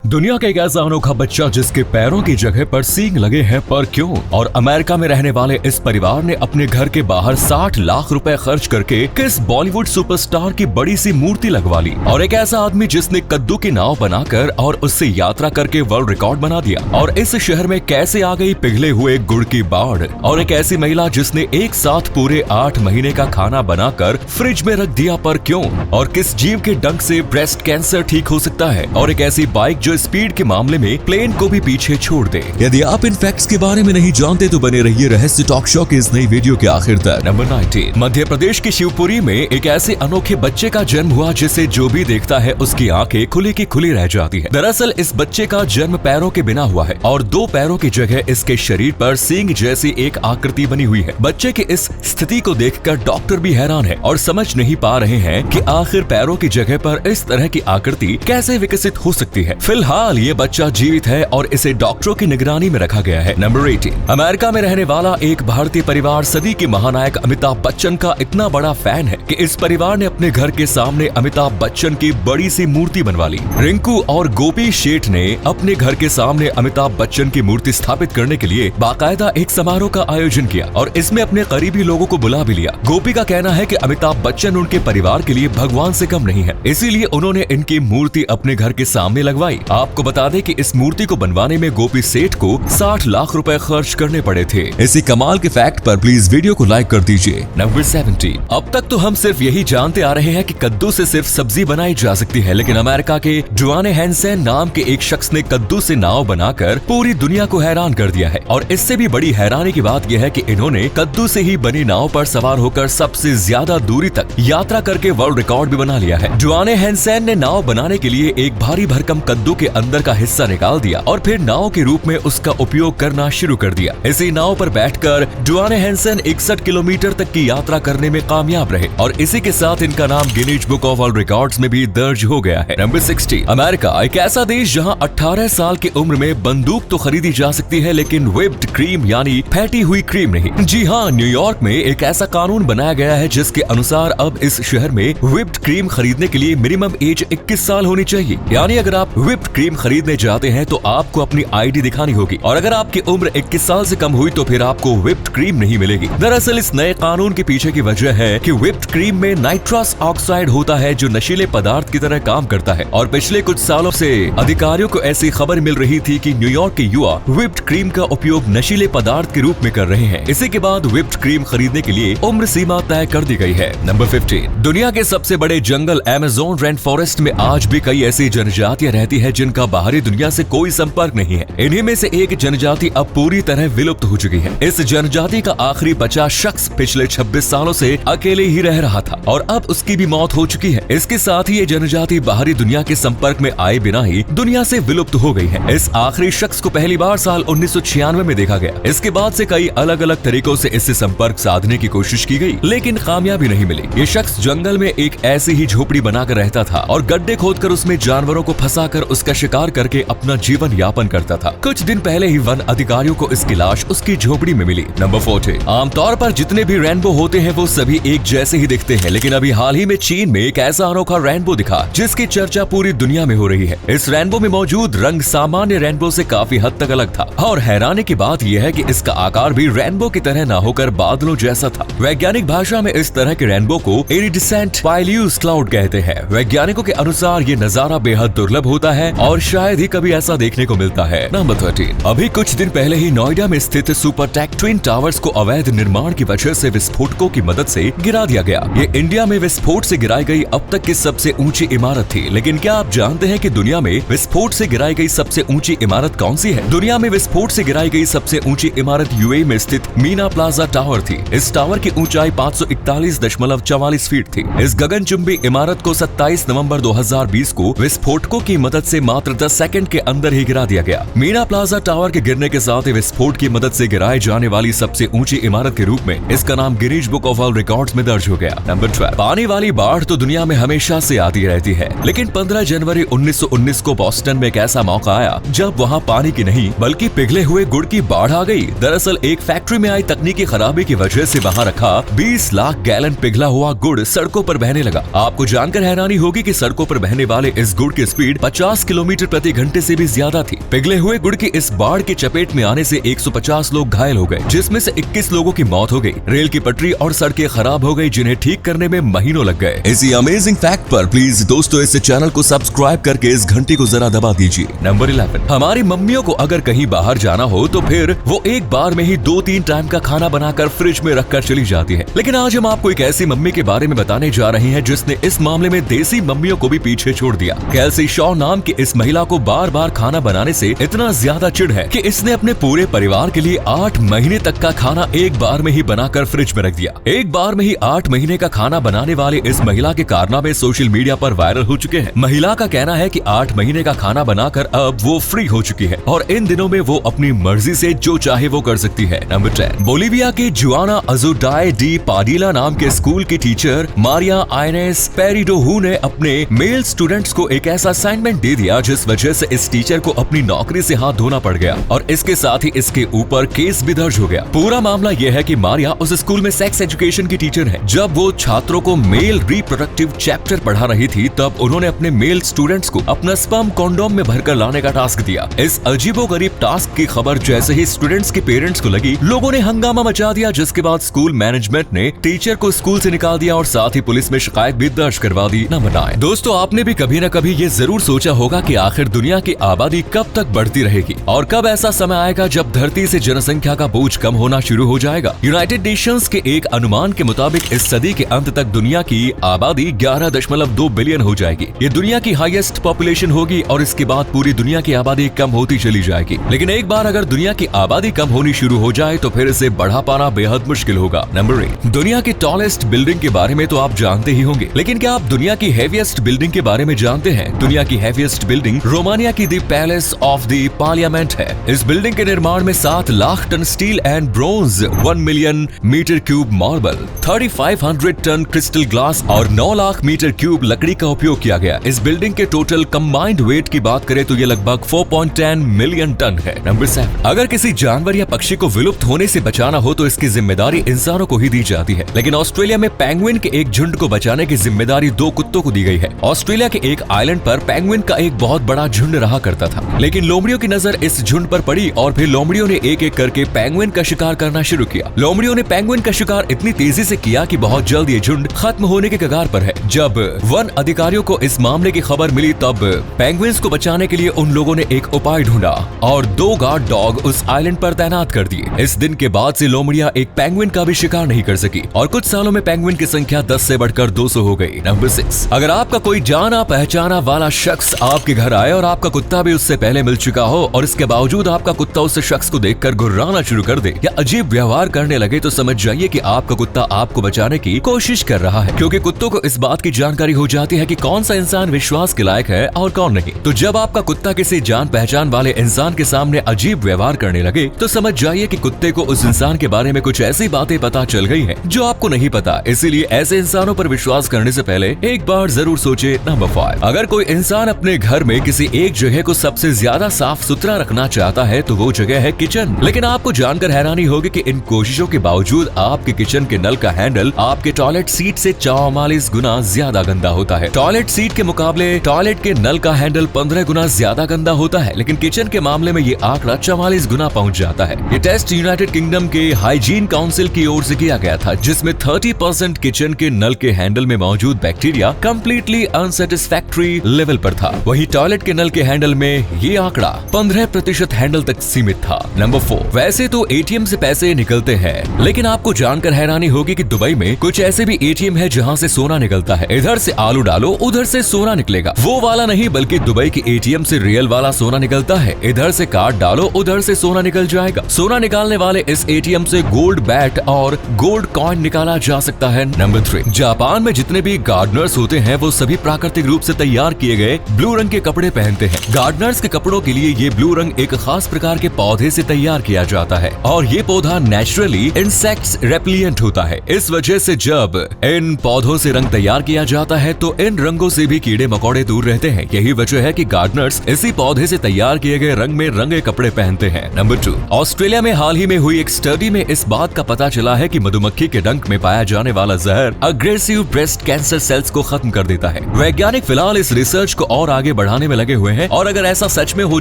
दुनिया का एक ऐसा अनोखा बच्चा जिसके पैरों की जगह पर सींग लगे हैं, पर क्यों? और अमेरिका में रहने वाले इस परिवार ने अपने घर के बाहर 60 लाख रुपए खर्च करके किस बॉलीवुड सुपरस्टार की बड़ी सी मूर्ति लगवा ली। और एक ऐसा आदमी जिसने कद्दू की नाव बनाकर और उससे यात्रा करके वर्ल्ड रिकॉर्ड बना दिया। और इस शहर में कैसे आ गई पिघले हुए गुड़ की बाढ़। और एक ऐसी महिला जिसने एक साथ पूरे 8 महीने का खाना बनाकर फ्रिज में रख दिया, पर क्यों? और किस जीव के डंक से ब्रेस्ट कैंसर ठीक हो सकता है। और एक ऐसी बाइक जो स्पीड के मामले में प्लेन को भी पीछे छोड़ दे। यदि आप इन फैक्ट्स के बारे में नहीं जानते तो बने रहिए रहस्य टॉक शो की इस नई वीडियो के आखिर तक। नंबर 19। मध्य प्रदेश की शिवपुरी में एक ऐसे अनोखे बच्चे का जन्म हुआ जिसे जो भी देखता है उसकी आंखें खुली की खुली रह जाती है। दरअसल इस बच्चे का जन्म पैरों के बिना हुआ है और 2 पैरों की जगह इसके शरीर पर सींग जैसी एक आकृति बनी हुई है। बच्चे की इस स्थिति को देखकर डॉक्टर भी हैरान है और समझ नहीं पा रहे हैं कि आखिर पैरों की जगह पर इस तरह की आकृति कैसे विकसित हो सकती है। फिलहाल ये बच्चा जीवित है और इसे डॉक्टरों की निगरानी में रखा गया है। नंबर 18। अमेरिका में रहने वाला एक भारतीय परिवार सदी के महानायक अमिताभ बच्चन का इतना बड़ा फैन है कि इस परिवार ने अपने घर के सामने अमिताभ बच्चन की बड़ी सी मूर्ति बनवा ली। रिंकू और गोपी शेठ ने अपने घर के सामने अमिताभ बच्चन की मूर्ति स्थापित करने के लिए बाकायदा एक समारोह का आयोजन किया और इसमें अपने करीबी लोगों को बुला भी लिया। गोपी का कहना है कि अमिताभ बच्चन उनके परिवार के लिए भगवान से कम नहीं है, इसीलिए उन्होंने इनकी मूर्ति अपने घर के सामने लगवाई। आपको बता दें कि इस मूर्ति को बनवाने में गोपी सेठ को 60 लाख रुपए खर्च करने पड़े थे। इसी कमाल के फैक्ट पर प्लीज वीडियो को लाइक कर दीजिए। नंबर 17। अब तक तो हम सिर्फ यही जानते आ रहे हैं कि कद्दू से सिर्फ सब्जी बनाई जा सकती है, लेकिन अमेरिका के ड्वाने हैंसेन नाम के एक शख्स ने कद्दू से नाव बनाकर पूरी दुनिया को हैरान कर दिया है। और इससे भी बड़ी हैरानी की बात यह है कि इन्होंने कद्दू से ही बनी नाव पर सवार होकर सबसे ज्यादा दूरी तक यात्रा करके वर्ल्ड रिकॉर्ड भी बना लिया है। ड्वाने हैंसेन ने नाव बनाने के लिए एक भारी भरकम कद्दू के अंदर का हिस्सा निकाल दिया और फिर नाव के रूप में उसका उपयोग करना शुरू कर दिया। इसी नाव पर बैठकर ड्वाने हैंसेन 61 किलोमीटर तक की यात्रा करने में कामयाब रहे और इसी के साथ इनका नाम Guinness book of world records में भी दर्ज हो गया है। नंबर 60। अमेरिका एक ऐसा देश जहां 18 साल की उम्र में बंदूक तो खरीदी जा सकती है, लेकिन व्हिप्ड क्रीम यानी फेंटी हुई क्रीम नहीं। जी हाँ, न्यूयॉर्क में एक ऐसा कानून बनाया गया है जिसके अनुसार अब इस शहर में व्हिप्ड क्रीम खरीदने के लिए मिनिमम एज 21 साल होनी चाहिए। यानी अगर आप व्हिप्ड क्रीम खरीदने जाते हैं तो आपको अपनी आईडी दिखानी होगी और अगर आपकी उम्र 21 साल से कम हुई तो फिर आपको व्हिप्ड क्रीम नहीं मिलेगी। दरअसल इस नए कानून के पीछे की वजह है कि व्हिप्ड क्रीम में नाइट्रस ऑक्साइड होता है जो नशीले पदार्थ की तरह काम करता है और पिछले कुछ सालों से अधिकारियों को ऐसी खबर मिल रही थी कि न्यूयॉर्क के युवा व्हिप्ड क्रीम का उपयोग नशीले पदार्थ के रूप में कर रहे हैं। इसी के बाद व्हिप्ड क्रीम खरीदने के लिए उम्र सीमा तय कर दी गई है। नंबर 15। दुनिया के सबसे बड़े जंगल अमेज़न रेन फॉरेस्ट में आज भी कई ऐसी जनजातियां रहती है जिनका बाहरी दुनिया से कोई संपर्क नहीं है। इन्हीं में से एक जनजाति अब पूरी तरह विलुप्त हो चुकी है। इस जनजाति का आखिरी बचा शख्स पिछले 26 सालों से अकेले ही रह रहा था और अब उसकी भी मौत हो चुकी है। इसके साथ ही ये जनजाति बाहरी दुनिया के संपर्क में आए बिना ही दुनिया से विलुप्त हो गई है। इस आखिरी शख्स को पहली बार साल 1996 में देखा गया। इसके बाद से कई अलग अलग तरीकों से इससे संपर्क साधने की कोशिश की गई, लेकिन कामयाबी नहीं मिली। ये शख्स जंगल में एक ऐसी ही झोपड़ी बनाकर रहता था और गड्ढे खोदकर उसमें जानवरों को फंसाकर उसका शिकार करके अपना जीवन यापन करता था। कुछ दिन पहले ही वन अधिकारियों को इसकी लाश उसकी झोपड़ी में मिली। नंबर 14। आमतौर पर जितने भी रेनबो होते हैं वो सभी एक जैसे ही दिखते हैं, लेकिन अभी हाल ही में चीन में एक ऐसा अनोखा रेनबो दिखा जिसकी चर्चा पूरी दुनिया में हो रही है। इस रेनबो में मौजूद रंग सामान्य रेनबो से काफी हद तक अलग था और हैरानी की बात यह है कि इसका आकार भी रेनबो की तरह न होकर बादलों जैसा था। वैज्ञानिक भाषा में इस तरह के रेनबो को इरिडिसेंट पाइल्यूस क्लाउड कहते हैं। वैज्ञानिकों के अनुसार ये नजारा बेहद दुर्लभ होता है और शायद ही कभी ऐसा देखने को मिलता है। नंबर 13। अभी कुछ दिन पहले ही नोएडा में स्थित सुपरटेक ट्विन टावर्स को अवैध निर्माण की वजह से विस्फोटकों की मदद से गिरा दिया गया। ये इंडिया में विस्फोट से गिराई गई अब तक की सबसे ऊंची इमारत थी, लेकिन क्या आप जानते हैं कि दुनिया में विस्फोट से गिराई गई सबसे ऊंची इमारत कौन सी है? दुनिया में विस्फोट से गिराई गई सबसे ऊंची इमारत यूएई में स्थित मीना प्लाजा टावर थी। इस टावर की ऊंचाई 541.44 फीट थी। इस गगनचुंबी इमारत को 27 नवंबर 2020 को विस्फोटकों की मदद से मात्र 10 सेकंड के अंदर ही गिरा दिया गया। मीना प्लाजा टावर के गिरने के साथ ही विस्फोट की मदद से गिराए जाने वाली सबसे ऊंची इमारत के रूप में इसका नाम Guinness book of world records में दर्ज हो गया। नंबर 12। पानी वाली बाढ़ तो दुनिया में हमेशा से आती रहती है, लेकिन 15 जनवरी 1919 को बोस्टन में एक ऐसा मौका आया जब वहाँ पानी की नहीं बल्कि पिघले हुए गुड़ की बाढ़ आ गई। दरअसल एक फैक्ट्री में आई तकनीकी खराबी की वजह से वहाँ रखा 20 लाख गैलन पिघला हुआ गुड़ सड़कों पर बहने लगा। आपको जानकर हैरानी होगी कि सड़कों पर बहने वाले इस गुड़ की स्पीड 50 किलोमीटर प्रति घंटे से भी ज्यादा थी। पिघले हुए गुड़ की इस बाढ़ की चपेट में आने से 150 लोग घायल हो गए, जिसमें से 21 लोगों की मौत हो गई। रेल की पटरी और सड़कें खराब हो गई, जिन्हें ठीक करने में महीनों लग गए। इसी अमेजिंग फैक्ट पर प्लीज दोस्तों इस चैनल को सब्सक्राइब करके इस घंटी को जरा दबा दीजिए। नंबर 11, हमारी मम्मियों को अगर कहीं बाहर जाना हो तो फिर वो एक बार में ही 2-3 टाइम का खाना बनाकर फ्रिज में रखकर चली जाती है। लेकिन आज हम आपको एक ऐसी मम्मी के बारे में बताने जा रहे हैं जिसने इस मामले में देसी मम्मियों को भी पीछे छोड़ दिया। कैल्सी शॉ नाम की इस महिला को बार बार खाना बनाने से इतना ज्यादा चिढ़ है कि इसने अपने पूरे परिवार के लिए 8 महीने तक का खाना एक बार में ही बनाकर फ्रिज में रख दिया। एक बार में ही 8 महीने का खाना बनाने वाले इस महिला के कारनामे सोशल मीडिया पर वायरल हो चुके हैं। महिला का कहना है कि 8 महीने का खाना बनाकर अब वो फ्री हो चुकी है और इन दिनों में वो अपनी मर्जी से जो चाहे वो कर सकती है। नंबर 10, बोलीविया के जुआना अजुडाई डी पाडिला नाम के स्कूल की टीचर मारिया आइनेस पेरिडोहू ने अपने मेल स्टूडेंट्स को एक ऐसा असाइनमेंट दे दिया जिस वजह से इस टीचर को अपनी नौकरी से हाथ धोना पड़ गया और इसके साथ ही इसके ऊपर केस भी दर्ज हो गया। पूरा मामला यह है कि मारिया उस स्कूल में सेक्स एजुकेशन की टीचर है। जब वो छात्रों को मेल रिप्रोडक्टिव चैप्टर पढ़ा रही थी तब उन्होंने अपने मेल स्टूडेंट्स को अपना स्पर्म कॉन्डोम में भरकर लाने का टास्क दिया। इस अजीबोगरीब टास्क की खबर जैसे ही स्टूडेंट्स के पेरेंट्स को लगी, लोगों ने हंगामा मचा दिया, जिसके बाद स्कूल मैनेजमेंट ने टीचर को स्कूल से निकाल दिया और साथ ही पुलिस में शिकायत भी दर्ज करवा दी। न बताएं दोस्तों, आपने भी कभी न कभी ये जरूर सोचा होगा कि आखिर दुनिया की आबादी कब तक बढ़ती रहेगी और कब ऐसा समय आएगा जब धरती से जनसंख्या का बोझ कम होना शुरू हो जाएगा। यूनाइटेड नेशंस के एक अनुमान के मुताबिक इस सदी के अंत तक दुनिया की आबादी 11.2 बिलियन हो जाएगी। ये दुनिया की हाईएस्ट पॉपुलेशन होगी और इसके बाद पूरी दुनिया की आबादी कम होती चली जाएगी। लेकिन एक बार अगर दुनिया की आबादी कम होनी शुरू हो जाए तो फिर इसे बढ़ा पाना बेहद मुश्किल होगा। नंबर 8, दुनिया की टॉलेस्ट बिल्डिंग के बारे में तो आप जानते ही होंगे, लेकिन क्या आप दुनिया की हेवीएस्ट बिल्डिंग के बारे में जानते हैं? दुनिया की हेवीएस्ट बिल्डिंग रोमानिया की the palace of the parliament है। इस बिल्डिंग के निर्माण में 7 lakh ton steel and bronze, 1 million metre cube marble, 3500 ton crystal glass और 9 लाख मीटर क्यूब लकड़ी का उपयोग किया गया। इस बिल्डिंग के टोटल कंबाइंड वेट की बात करें तो ये लगभग 4.10 मिलियन टन है। नंबर 7, अगर किसी जानवर या पक्षी को विलुप्त होने से बचाना हो तो इसकी जिम्मेदारी इंसानों को ही दी जाती है, लेकिन ऑस्ट्रेलिया में पेंगुइन के एक झुंड को बचाने की जिम्मेदारी 2 कुत्तों को दी गई है। ऑस्ट्रेलिया के एक आइलैंड पर पेंगुइन का एक बहुत बड़ा झुंड रहा करता था, लेकिन लोमड़ियों की नजर इस झुंड पर पड़ी और फिर लोमड़ियों ने एक एक करके पेंगुइन का शिकार करना शुरू किया। लोमड़ियों ने पेंगुइन का शिकार इतनी तेजी से किया कि बहुत जल्द ये झुंड खत्म होने के कगार पर है। जब वन अधिकारियों को इस मामले की खबर मिली तब पेंगुइन्स को बचाने के लिए उन लोगों ने एक उपाय ढूंढा और 2 गार्ड डॉग उस आइलैंड पर तैनात कर दिए। इस दिन के बाद से लोमड़ियां एक पेंगुइन का भी शिकार नहीं कर सकी और कुछ सालों में पेंगुइन की संख्या 10 से बढ़कर 200 हो गई। नंबर 6, अगर आपका कोई जाना पहचाना वाला शख्स आपके घर आए और आपका कुत्ता भी उससे पहले मिल चुका हो और इसके बावजूद आपका कुत्ता उस शख्स को देखकर गुर्राना शुरू कर दे या अजीब व्यवहार करने लगे तो समझ जाइए कि आपका कुत्ता आपको बचाने की कोशिश कर रहा है, क्योंकि कुत्तों को इस बात की जानकारी हो जाती है कि कौन सा इंसान विश्वास के लायक है और कौन नहीं। तो जब आपका कुत्ता किसी जान पहचान वाले इंसान के सामने अजीब व्यवहार करने लगे तो समझ जाइए कि कुत्ते को उस इंसान के बारे में कुछ ऐसी बातें पता चल गई हैं जो आपको नहीं पता। इसीलिए ऐसे इंसानों पर विश्वास करने से पहले एक बार जरूर सोचे। नंबर 5, अगर कोई इंसान अपने घर में किसी एक जगह को सबसे ज्यादा साफ सुथरा रखना चाहता है तो वो जगह है किचन। लेकिन आपको जानकर हैरानी होगी कि इन कोशिशों के बावजूद आपके किचन के नल का हैंडल आपके टॉयलेट सीट से 44 गुना ज्यादा गंदा होता है। टॉयलेट सीट के मुकाबले टॉयलेट के नल का हैंडल 15 गुना ज्यादा गंदा होता है, लेकिन किचन के मामले में ये आंकड़ा 44 गुना पहुंच जाता है। ये टेस्ट यूनाइटेड किंगडम के हाइजीन काउंसिल की ओर से किया गया था, जिसमें 30% किचन के नल के हैंडल में मौजूद बैक्टीरिया कंप्लीटली अनसेटिस्फैक्टरी लेवल पर था। वहीं टॉयलेट के नल के हैंडल में ये आंकड़ा 15% हैंडल तक सीमित था। नंबर 4, वैसे तो एटीएम से पैसे निकलते हैं, लेकिन आपको जानकर हैरानी होगी कि दुबई में कुछ ऐसे भी एटीएम है जहां से सोना निकलता है। इधर से आलू डालो उधर से सोना निकलेगा, वो वाला नहीं बल्कि दुबई के एटीएम से रियल वाला सोना निकलता है। इधर से कार्ड डालो उधर से सोना निकल जाएगा। सोना निकालने वाले इस एटीएम से गोल्ड बैट और गोल्ड कॉइन निकाला जा सकता है। नंबर 3, जापान में जितने भी गार्डनर्स होते हैं वो सभी प्राकृतिक रूप से तैयार किए गए ब्लू रंग के कपड़े पहनते हैं। गार्डनर्स के कपड़ों के लिए ये ब्लू रंग एक खास प्रकार के पौधे से तैयार किया जाता है और ये पौधा नेचुरली इंसेक्ट्स रेपिलिएंट होता है। इस वजह से जब इन पौधों से रंग तैयार किया जाता है तो इन रंगों से भी कीड़े मकोड़े दूर रहते हैं। यही वजह है कि गार्डनर्स इसी पौधे से तैयार किए गए रंग में रंगे कपड़े पहनते हैं। नंबर 2, ऑस्ट्रेलिया में हाल ही में हुई एक स्टडी में इस बात का पता चला है कि मधुमक्खी के डंक में पाया जाने वाला जहर अग्रेसिव ब्रेस्ट कैंसर सेल्स को खत्म कर देता है। वैज्ञानिक फिलहाल इस रिसर्च को और आगे बढ़ा बढ़ाने में लगे हुए हैं और अगर ऐसा सच में हो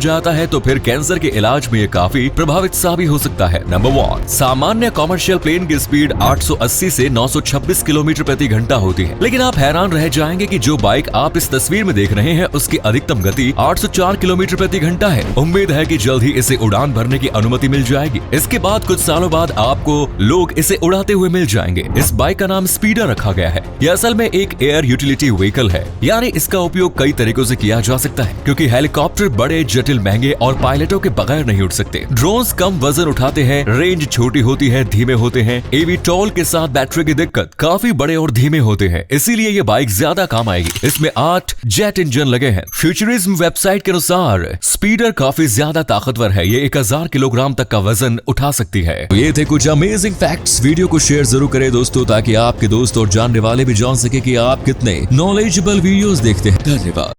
जाता है तो फिर कैंसर के इलाज में ये काफी प्रभावित साबित हो सकता है। नंबर 1, सामान्य कॉमर्शियल प्लेन की स्पीड 880 से 926 किलोमीटर प्रति घंटा होती है, लेकिन आप हैरान रह जाएंगे कि जो बाइक आप इस तस्वीर में देख रहे हैं उसकी अधिकतम गति 804 किलोमीटर प्रति घंटा है। उम्मीद है कि जल्द ही इसे उड़ान भरने की अनुमति मिल जाएगी। इसके बाद कुछ सालों बाद आपको लोग इसे उड़ाते हुए मिल जाएंगे। इस बाइक का नाम स्पीडर रखा गया है। यह असल में एक एयर यूटिलिटी व्हीकल है, यानी इसका उपयोग कई तरीकों से किया जा सकता है, क्योंकि हेलीकॉप्टर बड़े, जटिल, महंगे और पायलटों के बगैर नहीं उड़ सकते। ड्रोन्स कम वजन उठाते हैं, रेंज छोटी होती है, धीमे होते हैं। eVTOL के साथ बैटरी की दिक्कत, काफी बड़े और धीमे होते हैं, इसीलिए ये बाइक ज्यादा काम आएगी। इसमें 8 जेट इंजन लगे हैं। फ्यूचरिज्म वेबसाइट के अनुसार स्पीडर काफी ज्यादा ताकतवर है। ये 1000 किलोग्राम तक का वजन उठा सकती है। तो ये थे कुछ अमेजिंग फैक्ट्स। वीडियो को शेयर जरूर करें दोस्तों, ताकि आपके दोस्त और जानने वाले भी जान सके कि आप कितने नॉलेजेबल वीडियोस देखते हैं। धन्यवाद।